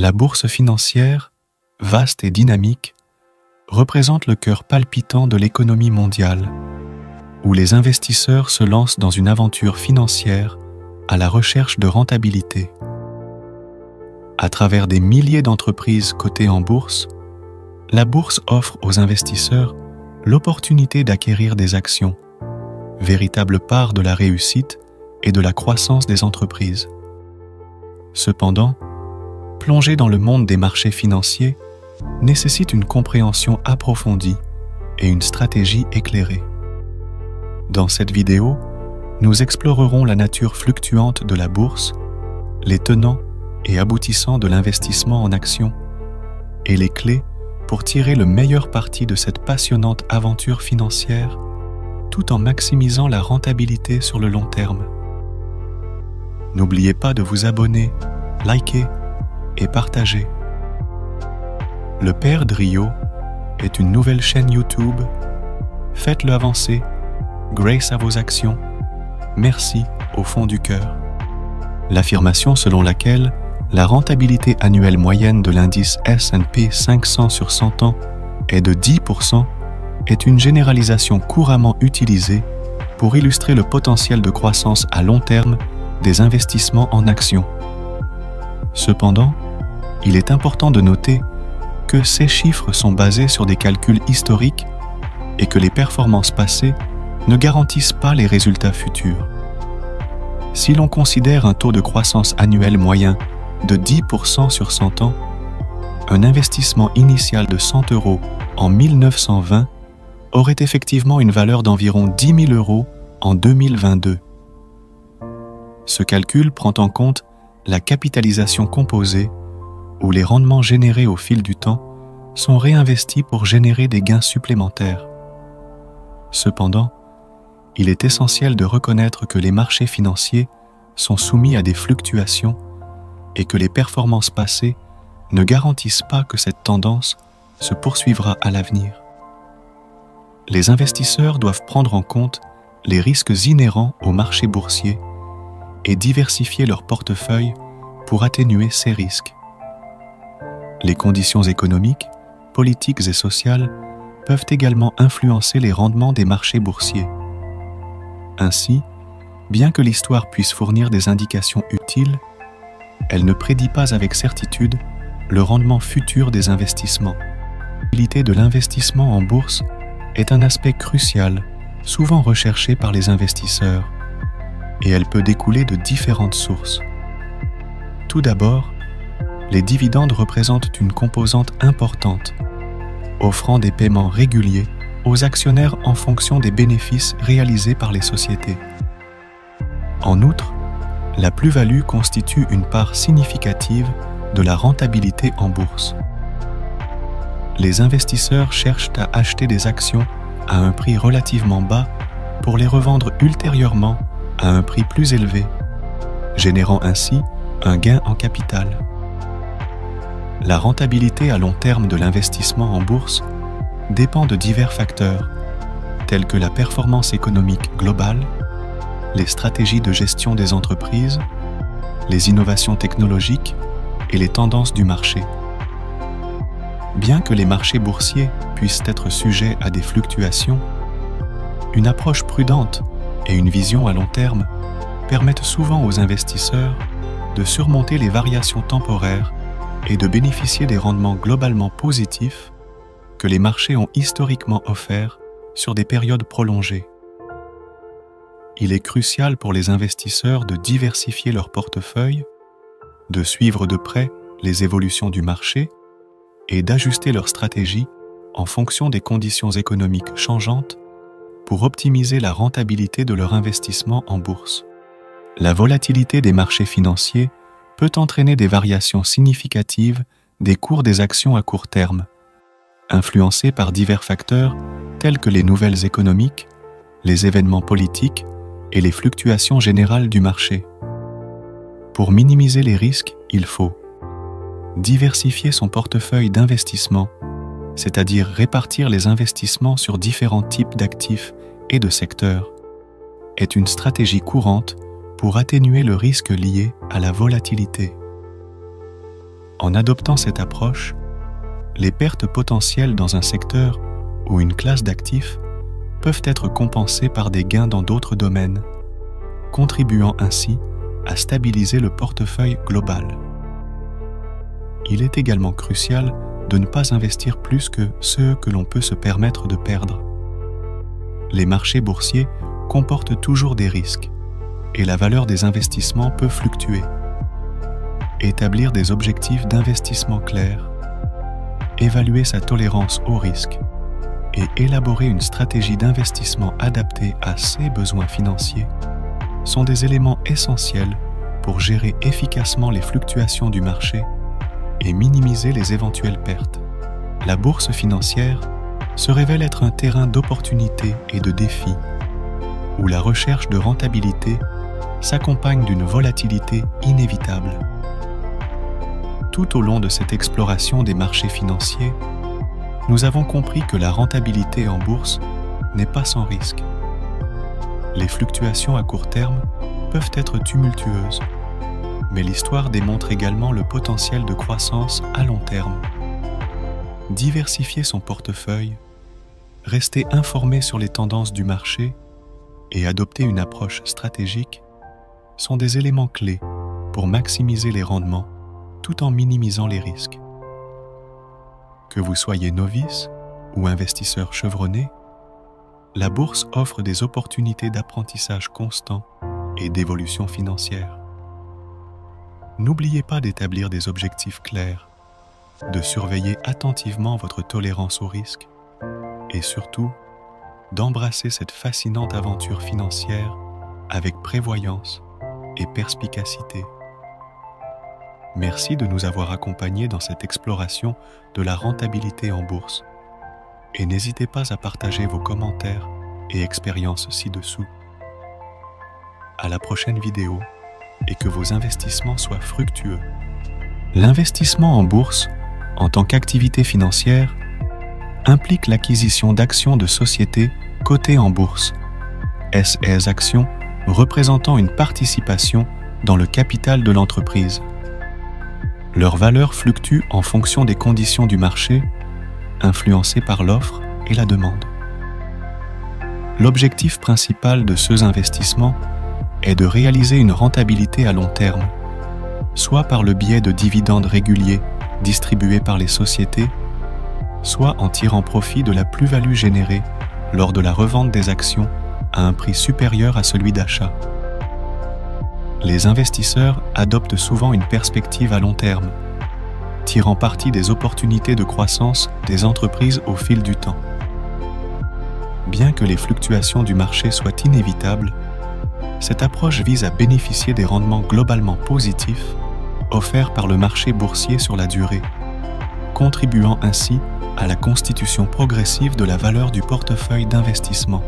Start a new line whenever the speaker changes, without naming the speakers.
La bourse financière, vaste et dynamique, représente le cœur palpitant de l'économie mondiale, où les investisseurs se lancent dans une aventure financière à la recherche de rentabilité. À travers des milliers d'entreprises cotées en bourse, la bourse offre aux investisseurs l'opportunité d'acquérir des actions, véritable part de la réussite et de la croissance des entreprises. Cependant, plonger dans le monde des marchés financiers nécessite une compréhension approfondie et une stratégie éclairée. Dans cette vidéo, nous explorerons la nature fluctuante de la bourse, les tenants et aboutissants de l'investissement en actions et les clés pour tirer le meilleur parti de cette passionnante aventure financière tout en maximisant la rentabilité sur le long terme. N'oubliez pas de vous abonner, liker et partager. Le Père Drio est une nouvelle chaîne YouTube. Faites-le avancer, grâce à vos actions. Merci au fond du cœur. L'affirmation selon laquelle la rentabilité annuelle moyenne de l'indice S&P 500 sur 100 ans est de 10% est une généralisation couramment utilisée pour illustrer le potentiel de croissance à long terme des investissements en actions. Cependant, il est important de noter que ces chiffres sont basés sur des calculs historiques et que les performances passées ne garantissent pas les résultats futurs. Si l'on considère un taux de croissance annuel moyen de 10% sur 100 ans, un investissement initial de 100 € en 1920 aurait effectivement une valeur d'environ 10 000 € en 2022. Ce calcul prend en compte la capitalisation composée, où les rendements générés au fil du temps sont réinvestis pour générer des gains supplémentaires. Cependant, il est essentiel de reconnaître que les marchés financiers sont soumis à des fluctuations et que les performances passées ne garantissent pas que cette tendance se poursuivra à l'avenir. Les investisseurs doivent prendre en compte les risques inhérents au marché boursier et diversifier leur portefeuille pour atténuer ces risques. Les conditions économiques, politiques et sociales peuvent également influencer les rendements des marchés boursiers. Ainsi, bien que l'histoire puisse fournir des indications utiles, elle ne prédit pas avec certitude le rendement futur des investissements. La rentabilité de l'investissement en bourse est un aspect crucial, souvent recherché par les investisseurs, et elle peut découler de différentes sources. Tout d'abord, les dividendes représentent une composante importante, offrant des paiements réguliers aux actionnaires en fonction des bénéfices réalisés par les sociétés. En outre, la plus-value constitue une part significative de la rentabilité en bourse. Les investisseurs cherchent à acheter des actions à un prix relativement bas pour les revendre ultérieurement à un prix plus élevé, générant ainsi un gain en capital. La rentabilité à long terme de l'investissement en bourse dépend de divers facteurs, tels que la performance économique globale, les stratégies de gestion des entreprises, les innovations technologiques et les tendances du marché. Bien que les marchés boursiers puissent être sujets à des fluctuations, une approche prudente et une vision à long terme permettent souvent aux investisseurs de surmonter les variations temporaires et de bénéficier des rendements globalement positifs que les marchés ont historiquement offerts sur des périodes prolongées. Il est crucial pour les investisseurs de diversifier leur portefeuille, de suivre de près les évolutions du marché et d'ajuster leur stratégie en fonction des conditions économiques changeantes pour optimiser la rentabilité de leur investissement en bourse. La volatilité des marchés financiers peut entraîner des variations significatives des cours des actions à court terme, influencées par divers facteurs tels que les nouvelles économiques, les événements politiques et les fluctuations générales du marché. Pour minimiser les risques, il faut diversifier son portefeuille d'investissement, c'est-à-dire répartir les investissements sur différents types d'actifs et de secteurs, est une stratégie courante pour atténuer le risque lié à la volatilité. En adoptant cette approche, les pertes potentielles dans un secteur ou une classe d'actifs peuvent être compensées par des gains dans d'autres domaines, contribuant ainsi à stabiliser le portefeuille global. Il est également crucial de ne pas investir plus que ce que l'on peut se permettre de perdre. Les marchés boursiers comportent toujours des risques et la valeur des investissements peut fluctuer. Établir des objectifs d'investissement clairs, évaluer sa tolérance au risque et élaborer une stratégie d'investissement adaptée à ses besoins financiers sont des éléments essentiels pour gérer efficacement les fluctuations du marché et minimiser les éventuelles pertes. La bourse financière se révèle être un terrain d'opportunités et de défis, où la recherche de rentabilité s'accompagne d'une volatilité inévitable. Tout au long de cette exploration des marchés financiers, nous avons compris que la rentabilité en bourse n'est pas sans risque. Les fluctuations à court terme peuvent être tumultueuses, mais l'histoire démontre également le potentiel de croissance à long terme. Diversifier son portefeuille, rester informé sur les tendances du marché et adopter une approche stratégique sont des éléments clés pour maximiser les rendements tout en minimisant les risques. Que vous soyez novice ou investisseur chevronné, la bourse offre des opportunités d'apprentissage constant et d'évolution financière. N'oubliez pas d'établir des objectifs clairs, de surveiller attentivement votre tolérance au risque et surtout d'embrasser cette fascinante aventure financière avec prévoyance et perspicacité. Merci de nous avoir accompagnés dans cette exploration de la rentabilité en bourse et n'hésitez pas à partager vos commentaires et expériences ci-dessous. À la prochaine vidéo et que vos investissements soient fructueux. L'investissement en bourse, en tant qu'activité financière, implique l'acquisition d'actions de sociétés cotées en bourse, SES actions représentant une participation dans le capital de l'entreprise. Leur valeur fluctue en fonction des conditions du marché, influencées par l'offre et la demande. L'objectif principal de ces investissements est de réaliser une rentabilité à long terme, soit par le biais de dividendes réguliers distribués par les sociétés, soit en tirant profit de la plus-value générée lors de la revente des actions à un prix supérieur à celui d'achat. Les investisseurs adoptent souvent une perspective à long terme, tirant parti des opportunités de croissance des entreprises au fil du temps. Bien que les fluctuations du marché soient inévitables, cette approche vise à bénéficier des rendements globalement positifs offerts par le marché boursier sur la durée, contribuant ainsi à la constitution progressive de la valeur du portefeuille d'investissement.